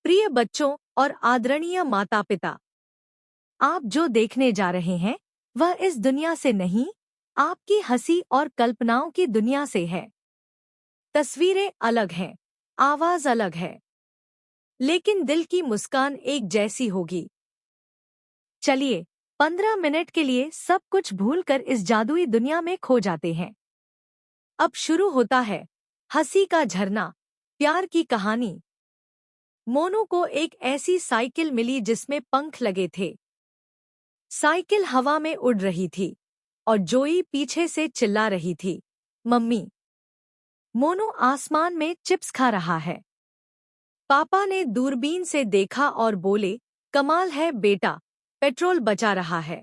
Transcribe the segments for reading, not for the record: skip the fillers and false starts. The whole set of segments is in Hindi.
प्रिय बच्चों और आदरणीय माता पिता, आप जो देखने जा रहे हैं वह इस दुनिया से नहीं, आपकी हंसी और कल्पनाओं की दुनिया से है। तस्वीरें अलग हैं, आवाज अलग है, लेकिन दिल की मुस्कान एक जैसी होगी। चलिए 15 मिनट के लिए सब कुछ भूलकर इस जादुई दुनिया में खो जाते हैं। अब शुरू होता है हंसी का झरना, प्यार की कहानी। मोनू को एक ऐसी साइकिल मिली जिसमें पंख लगे थे। साइकिल हवा में उड़ रही थी और जोई पीछे से चिल्ला रही थी, मम्मी। मोनू आसमान में चिप्स खा रहा है। पापा ने दूरबीन से देखा और बोले, कमाल है बेटा, पेट्रोल बचा रहा है।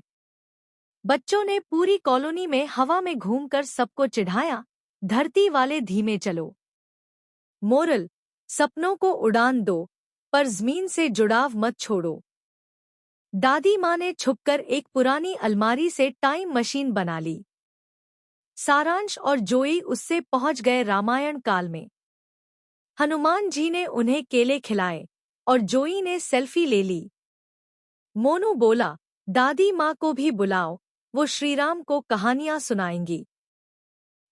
बच्चों ने पूरी कॉलोनी में हवा में घूमकर सबको चिढ़ाया, धरती वाले धीमे चलो। मोरल, सपनों को उड़ान दो, पर जमीन से जुड़ाव मत छोड़ो। दादी माँ ने छुपकर एक पुरानी अलमारी से टाइम मशीन बना ली। सारांश और जोई उससे पहुंच गए रामायण काल में। हनुमान जी ने उन्हें केले खिलाए और जोई ने सेल्फी ले ली। मोनू बोला, दादी माँ को भी बुलाओ, वो श्रीराम को कहानियां सुनाएंगी।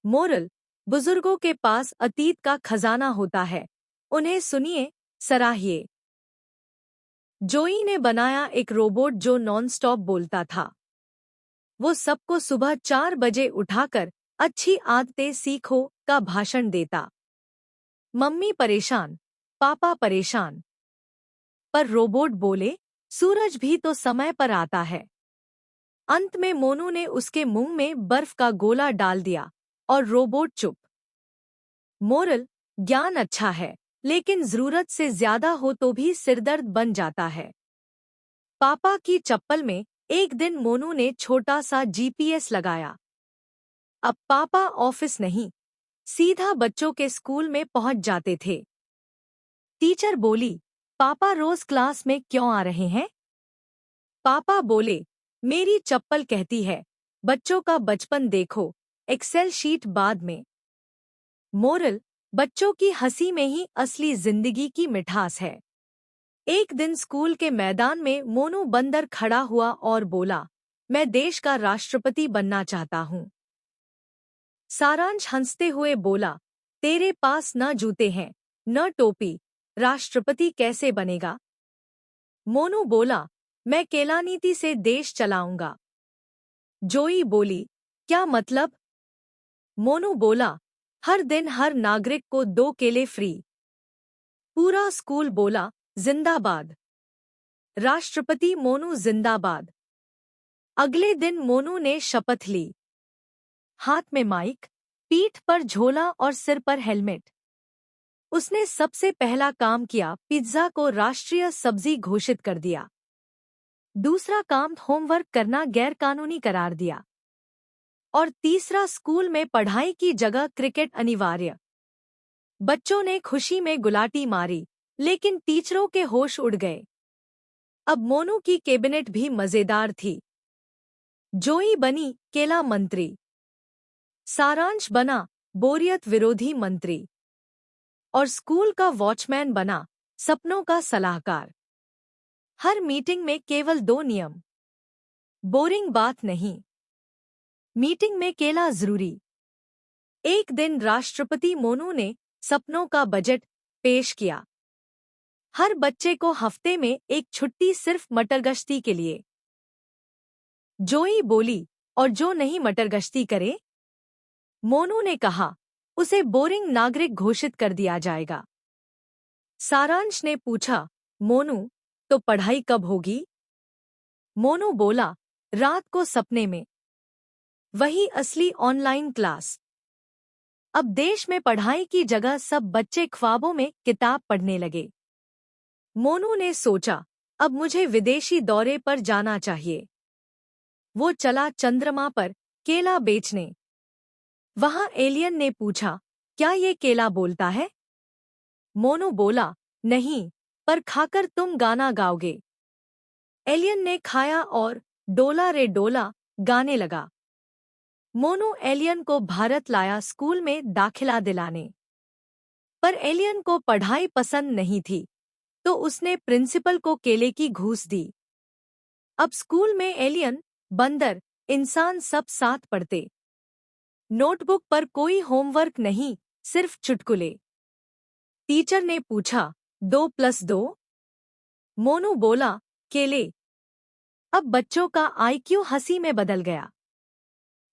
मोरल, बुजुर्गों के पास अतीत का खजाना होता है, उन्हें सुनिए, सराहिए। जोई ने बनाया एक रोबोट जो नॉनस्टॉप बोलता था। वो सबको सुबह 4 बजे उठाकर अच्छी आदतें सीखो का भाषण देता। मम्मी परेशान, पापा परेशान। पर रोबोट बोले, सूरज भी तो समय पर आता है। अंत में मोनू ने उसके मुंह में बर्फ का गोला डाल दिया और रोबोट चुप। मोरल, ज्ञान अच्छा है, लेकिन जरूरत से ज्यादा हो तो भी सिरदर्द बन जाता है। पापा की चप्पल में एक दिन मोनू ने छोटा सा जीपीएस लगाया। अब पापा ऑफिस नहीं, सीधा बच्चों के स्कूल में पहुंच जाते थे। टीचर बोली, पापा रोज क्लास में क्यों आ रहे हैं? पापा बोले, मेरी चप्पल कहती है, बच्चों का बचपन देखो, एक्सेल शीट बाद में। मोरल, बच्चों की हंसी में ही असली जिंदगी की मिठास है। एक दिन स्कूल के मैदान में मोनू बंदर खड़ा हुआ और बोला, मैं देश का राष्ट्रपति बनना चाहता हूँ। सारांश हंसते हुए बोला, तेरे पास न जूते हैं, न टोपी, राष्ट्रपति कैसे बनेगा? मोनू बोला, मैं केला नीति से देश चलाऊंगा। जोई बोली, क्या मतलब? मोनू बोला, हर दिन हर नागरिक को 2 केले फ्री। पूरा स्कूल बोला, जिंदाबाद। राष्ट्रपति मोनू जिंदाबाद। अगले दिन मोनू ने शपथ ली। हाथ में माइक, पीठ पर झोला और सिर पर हेलमेट। उसने सबसे पहला काम किया, पिज्जा को राष्ट्रीय सब्जी घोषित कर दिया। दूसरा काम, होमवर्क करना गैरकानूनी करार दिया। और तीसरा, स्कूल में पढ़ाई की जगह क्रिकेट अनिवार्य। बच्चों ने खुशी में गुलाटी मारी, लेकिन टीचरों के होश उड़ गए। अब मोनू की कैबिनेट भी मजेदार थी। जोई बनी केला मंत्री, सारांश बना बोरियत विरोधी मंत्री और स्कूल का वॉचमैन बना सपनों का सलाहकार। हर मीटिंग में केवल 2 नियम, बोरिंग बात नहीं, मीटिंग में केला जरूरी। एक दिन राष्ट्रपति मोनू ने सपनों का बजट पेश किया। हर बच्चे को हफ्ते में एक छुट्टी सिर्फ मटरगश्ती के लिए। जोई बोली, और जो नहीं मटरगश्ती करे? मोनू ने कहा, उसे बोरिंग नागरिक घोषित कर दिया जाएगा। सारांश ने पूछा, मोनू, तो पढ़ाई कब होगी? मोनू बोला, रात को सपने में। वही असली ऑनलाइन क्लास। अब देश में पढ़ाई की जगह सब बच्चे ख्वाबों में किताब पढ़ने लगे। मोनू ने सोचा, अब मुझे विदेशी दौरे पर जाना चाहिए। वो चला चंद्रमा पर केला बेचने। वहां एलियन ने पूछा, क्या ये केला बोलता है? मोनू बोला, नहीं, पर खाकर तुम गाना गाओगे। एलियन ने खाया और डोला रे डोला गाने लगा। मोनू एलियन को भारत लाया स्कूल में दाखिला दिलाने। पर एलियन को पढ़ाई पसंद नहीं थी, तो उसने प्रिंसिपल को केले की घूस दी। अब स्कूल में एलियन, बंदर, इंसान सब साथ पढ़ते। नोटबुक पर कोई होमवर्क नहीं, सिर्फ चुटकुले। टीचर ने पूछा, 2+2? मोनू बोला, केले। अब बच्चों का आईक्यू हंसी में बदल गया।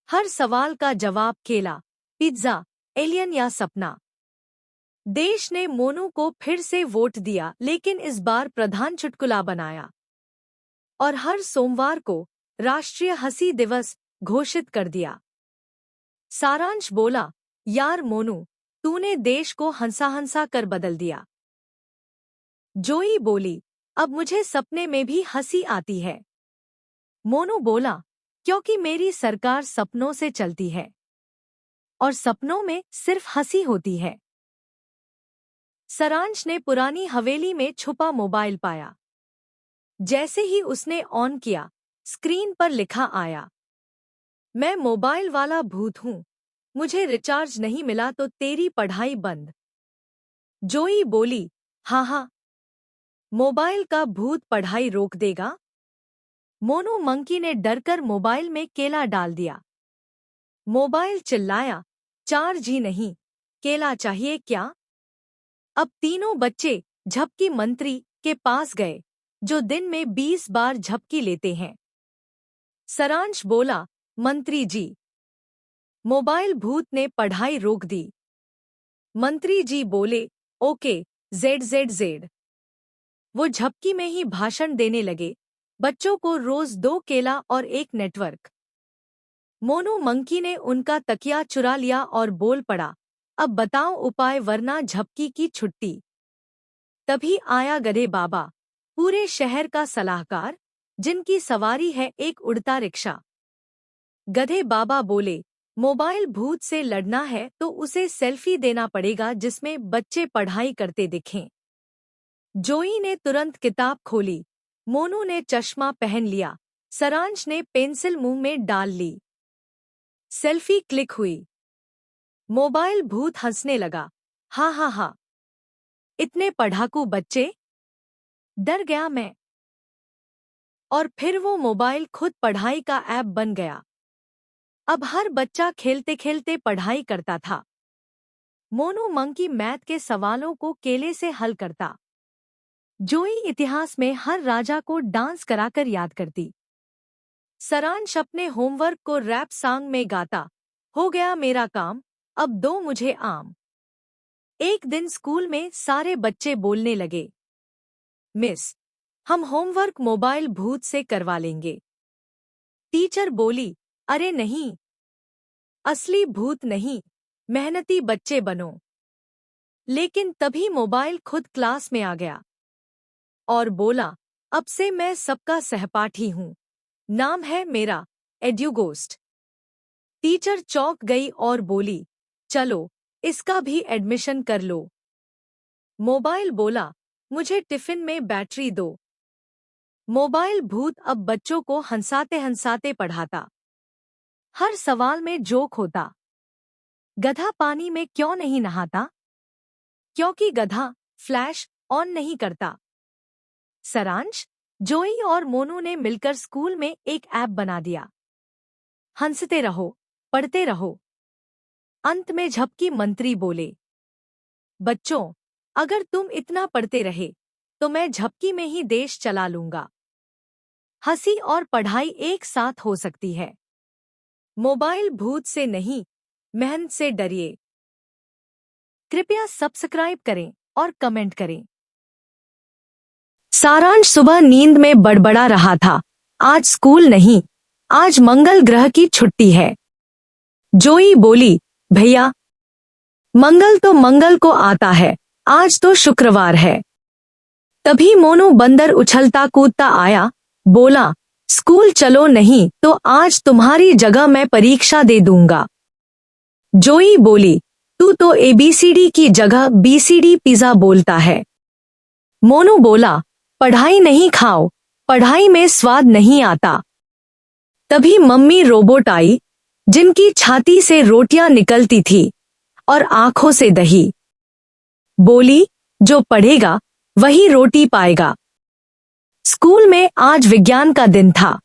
हर सवाल का जवाब केला, पिज्जा, एलियन या सपना। देश ने मोनू को फिर से वोट दिया, लेकिन इस बार प्रधान चुटकुला बनाया और हर सोमवार को राष्ट्रीय हंसी दिवस घोषित कर दिया। सारांश बोला, यार मोनू, तूने देश को हंसा हंसा कर बदल दिया। जोई बोली, अब मुझे सपने में भी हंसी आती है। मोनू बोला, क्योंकि मेरी सरकार सपनों से चलती है और सपनों में सिर्फ हंसी होती है। सारांश ने पुरानी हवेली में छुपा मोबाइल पाया। जैसे ही उसने ऑन किया, स्क्रीन पर लिखा आया, मैं मोबाइल वाला भूत हूँ, मुझे रिचार्ज नहीं मिला तो तेरी पढ़ाई बंद। जोई बोली, हाँ, मोबाइल का भूत पढ़ाई रोक देगा। मोनू मंकी ने डरकर मोबाइल में केला डाल दिया। मोबाइल चिल्लाया, चार्ज ही नहीं, केला चाहिए क्या? अब तीनों बच्चे झपकी मंत्री के पास गए, जो दिन में 20 बार झपकी लेते हैं। सारांश बोला, मंत्री जी, मोबाइल भूत ने पढ़ाई रोक दी। मंत्री जी बोले, ओके, ZZZ। वो झपकी में ही भाषण देने लगे, बच्चों को रोज 2 केला और 1 नेटवर्क। मोनू मंकी ने उनका तकिया चुरा लिया और बोल पड़ा, अब बताओ उपाय वरना झपकी की छुट्टी। तभी आया गधे बाबा, पूरे शहर का सलाहकार, जिनकी सवारी है एक उड़ता रिक्शा। गधे बाबा बोले, मोबाइल भूत से लड़ना है तो उसे सेल्फी देना पड़ेगा जिसमें बच्चे पढ़ाई करते दिखें। जोई ने तुरंत किताब खोली, मोनू ने चश्मा पहन लिया, सारांश ने पेंसिल मुंह में डाल ली। सेल्फी क्लिक हुई। मोबाइल भूत हंसने लगा, हा, इतने पढ़ाकू बच्चे, डर गया मैं। और फिर वो मोबाइल खुद पढ़ाई का ऐप बन गया। अब हर बच्चा खेलते खेलते पढ़ाई करता था। मोनू मंकी मैथ के सवालों को केले से हल करता। जोई इतिहास में हर राजा को डांस कराकर याद करती। सारांश अपने होमवर्क को रैप सॉन्ग में गाता, हो गया मेरा काम, अब दो मुझे आम। एक दिन स्कूल में सारे बच्चे बोलने लगे, मिस, हम होमवर्क मोबाइल भूत से करवा लेंगे। टीचर बोली, अरे नहीं, असली भूत नहीं, मेहनती बच्चे बनो। लेकिन तभी मोबाइल खुद क्लास में आ गया और बोला, अब से मैं सबका सहपाठी हूँ, नाम है मेरा एड्यूगोस्ट। टीचर चौंक गई और बोली, चलो इसका भी एडमिशन कर लो। मोबाइल बोला, मुझे टिफिन में बैटरी दो। मोबाइल भूत अब बच्चों को हंसाते हंसाते पढ़ाता। हर सवाल में जोक होता। गधा पानी में क्यों नहीं नहाता? क्योंकि गधा फ्लैश ऑन नहीं करता। सारांश, जोई और मोनू ने मिलकर स्कूल में एक ऐप बना दिया। हंसते रहो, पढ़ते रहो। अंत में झपकी मंत्री बोले, बच्चों, अगर तुम इतना पढ़ते रहे तो मैं झपकी में ही देश चला लूंगा। हंसी और पढ़ाई एक साथ हो सकती है। मोबाइल भूत से नहीं, मेहनत से डरिए। कृपया सब्सक्राइब करें और कमेंट करें। सारांश सुबह नींद में बड़बड़ा रहा था, आज स्कूल नहीं, आज मंगल ग्रह की छुट्टी है। जोई बोली, भैया, मंगल तो मंगल को आता है, आज तो शुक्रवार है। तभी मोनू बंदर उछलता कूदता आया, बोला, स्कूल चलो नहीं तो आज तुम्हारी जगह मैं परीक्षा दे दूंगा। जोई बोली, तू तो ABCD की जगह BCD पिज्जा बोलता है। मोनू बोला, पढ़ाई नहीं खाओ, पढ़ाई में स्वाद नहीं आता। तभी मम्मी रोबोट आई, जिनकी छाती से रोटियां निकलती थी और आंखों से दही। बोली, जो पढ़ेगा वही रोटी पाएगा। स्कूल में आज विज्ञान का दिन था।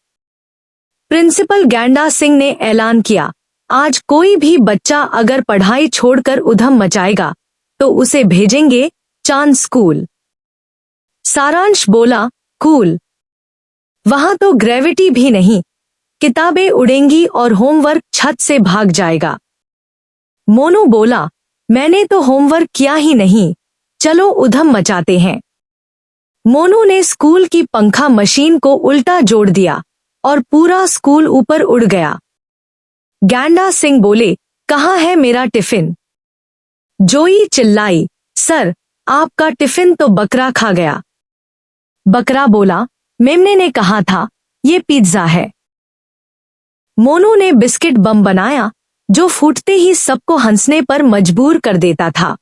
प्रिंसिपल गैंडा सिंह ने ऐलान किया, आज कोई भी बच्चा अगर पढ़ाई छोड़कर उधम मचाएगा तो उसे भेजेंगे चांद स्कूल। सारांश बोला, कूल। वहां तो ग्रेविटी भी नहीं, किताबें उड़ेंगी और होमवर्क छत से भाग जाएगा। मोनू बोला, मैंने तो होमवर्क किया ही नहीं, चलो उधम मचाते हैं। मोनू ने स्कूल की पंखा मशीन को उल्टा जोड़ दिया और पूरा स्कूल ऊपर उड़ गया। गैंडा सिंह बोले, कहाँ है मेरा टिफिन? जोई चिल्लाई, सर आपका टिफिन तो बकरा खा गया। बकरा बोला, मेमने ने कहा था ये पिज्जा है। मोनू ने बिस्किट बम बनाया जो फूटते ही सबको हंसने पर मजबूर कर देता था।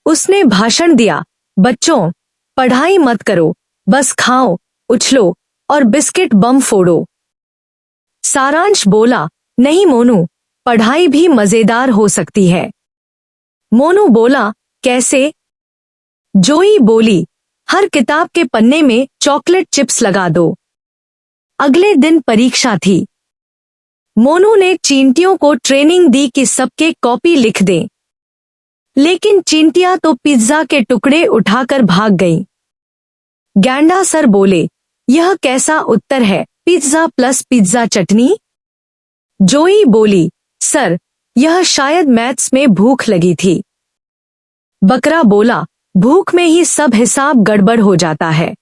उसने भाषण दिया, बच्चों पढ़ाई मत करो, बस खाओ, उछलो और बिस्किट बम फोड़ो। सारांश बोला, नहीं मोनू, पढ़ाई भी मजेदार हो सकती है। मोनू बोला, कैसे? जोई बोली, हर किताब के पन्ने में चॉकलेट चिप्स लगा दो। अगले दिन परीक्षा थी। मोनू ने चींटियों को ट्रेनिंग दी कि सबके कॉपी लिख दें, लेकिन चींटियां तो पिज्जा के टुकड़े उठाकर भाग गईं। गैंडा सर बोले, यह कैसा उत्तर है, पिज्जा प्लस पिज्जा चटनी? जोई बोली, सर यह शायद मैथ्स में भूख लगी थी। बकरा बोला, भूख में ही सब हिसाब गड़बड़ हो जाता है।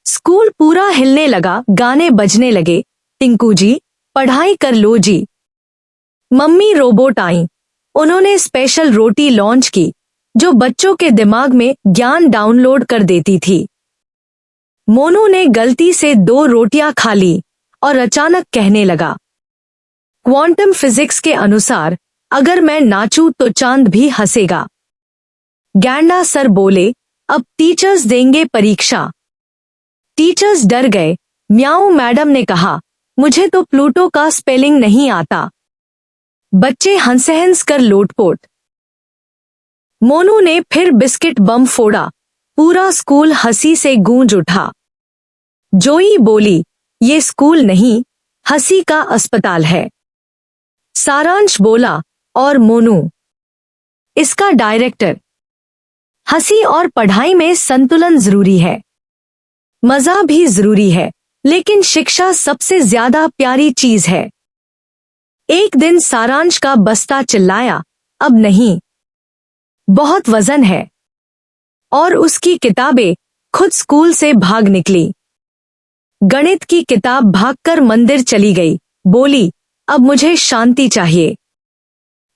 स्कूल पूरा हिलने लगा, गाने बजने लगे, टिंकू जी पढ़ाई कर लो जी। मम्मी रोबोट आईं। उन्होंने स्पेशल रोटी लॉन्च की जो बच्चों के दिमाग में ज्ञान डाउनलोड कर देती थी। मोनू ने गलती से 2 रोटियां खा ली और अचानक कहने लगा, क्वांटम फिजिक्स के अनुसार अगर मैं नाचूं तो चांद भी हंसेगा। गैंडा सर बोले, अब टीचर्स देंगे परीक्षा। टीचर्स डर गए। म्याऊ मैडम ने कहा, मुझे तो प्लूटो का स्पेलिंग नहीं आता। बच्चे हंस कर लोटपोट। मोनू ने फिर बिस्किट बम फोड़ा, पूरा स्कूल हंसी से गूंज उठा। जोई बोली, ये स्कूल नहीं, हंसी का अस्पताल है। सारांश बोला, और मोनू इसका डायरेक्टर। हंसी और पढ़ाई में संतुलन जरूरी है, मजा भी जरूरी है, लेकिन शिक्षा सबसे ज्यादा प्यारी चीज है। एक दिन सारांश का बस्ता चिल्लाया, अब नहीं, बहुत वजन है, और उसकी किताबें खुद स्कूल से भाग निकली। गणित की किताब भागकर मंदिर चली गई, बोली, अब मुझे शांति चाहिए।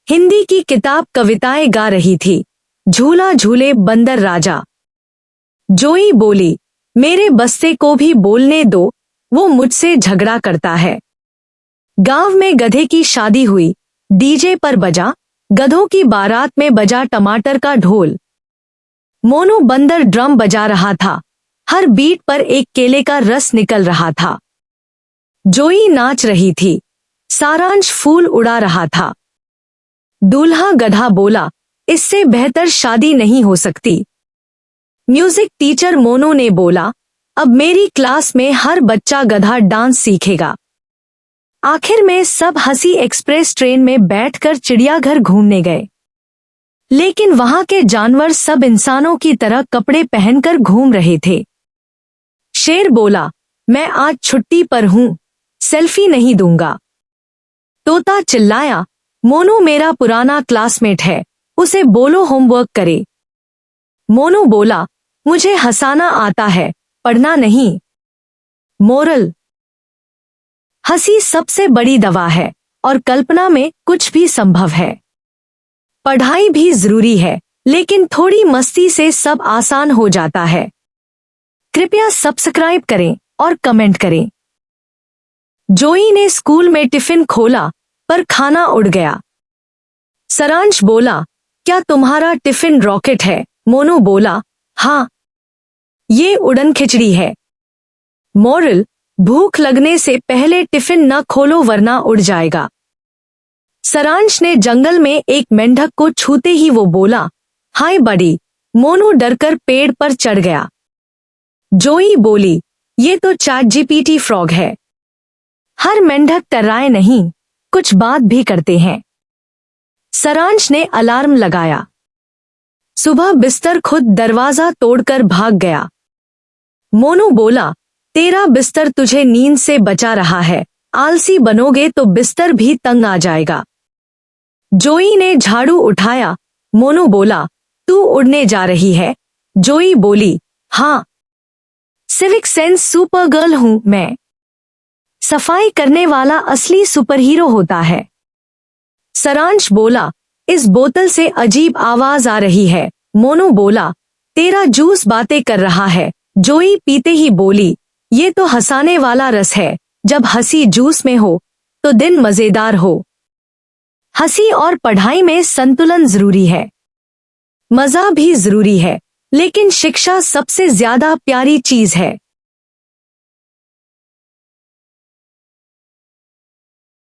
हिंदी की किताब कविताएं गा रही थी, झूला झूले बंदर राजा। जोई बोली, मेरे बस्ते को भी बोलने दो, वो मुझसे झगड़ा करता है। गांव में गधे की शादी हुई, डीजे पर बजा, गधों की बारात में बजा टमाटर का ढोल। मोनू बंदर ड्रम बजा रहा था, हर बीट पर एक केले का रस निकल रहा था। जोई नाच रही थी, सारांश फूल उड़ा रहा था। दूल्हा गधा बोला, इससे बेहतर शादी नहीं हो सकती। म्यूजिक टीचर मोनू ने बोला, अब मेरी क्लास में हर बच्चा गधा डांस सीखेगा। आखिर में सब हंसी एक्सप्रेस ट्रेन में बैठकर चिड़ियाघर घूमने गए, लेकिन वहां के जानवर सब इंसानों की तरह कपड़े पहनकर घूम रहे थे। शेर बोला, मैं आज छुट्टी पर हूं, सेल्फी नहीं दूंगा। तोता चिल्लाया, मोनू मेरा पुराना क्लासमेट है, उसे बोलो होमवर्क करे। मोनू बोला, मुझे हंसाना आता है, पढ़ना नहीं। मोरल, हंसी सबसे बड़ी दवा है और कल्पना में कुछ भी संभव है। पढ़ाई भी जरूरी है, लेकिन थोड़ी मस्ती से सब आसान हो जाता है। कृपया सब्सक्राइब करें और कमेंट करें। जोई ने स्कूल में टिफिन खोला पर खाना उड़ गया। सारांश बोला, क्या तुम्हारा टिफिन रॉकेट है? मोनू बोला, हाँ, ये उड़न खिचड़ी है। मोरल, भूख लगने से पहले टिफिन न खोलो वरना उड़ जाएगा। सारांश ने जंगल में एक मेंढक को छूते ही वो बोला, हाय बड़ी, मोनू डरकर पेड़ पर चढ़ गया। जोई बोली, ये तो ChatGPT फ्रॉग है। हर मेंढक तर्राए नहीं, कुछ बात भी करते हैं। सारांश ने अलार्म लगाया। सुबह बिस्तर खुद दरवाजा तोड़कर भाग गया। मोनू बोला, तेरा बिस्तर तुझे नींद से बचा रहा है, आलसी बनोगे तो बिस्तर भी तंग आ जाएगा। जोई ने झाड़ू उठाया। मोनू बोला, तू उड़ने जा रही है? जोई बोली, हाँ, सिविक सेंस सुपर गर्ल हूं मैं। सफाई करने वाला असली सुपरहीरो होता है। सारांश बोला, इस बोतल से अजीब आवाज आ रही है। मोनू बोला, तेरा जूस बातें कर रहा है। जोई पीते ही बोली, ये तो हंसाने वाला रस है। जब हंसी जूस में हो तो दिन मजेदार हो। हंसी और पढ़ाई में संतुलन जरूरी है। मजा भी जरूरी है, लेकिन शिक्षा सबसे ज्यादा प्यारी चीज है।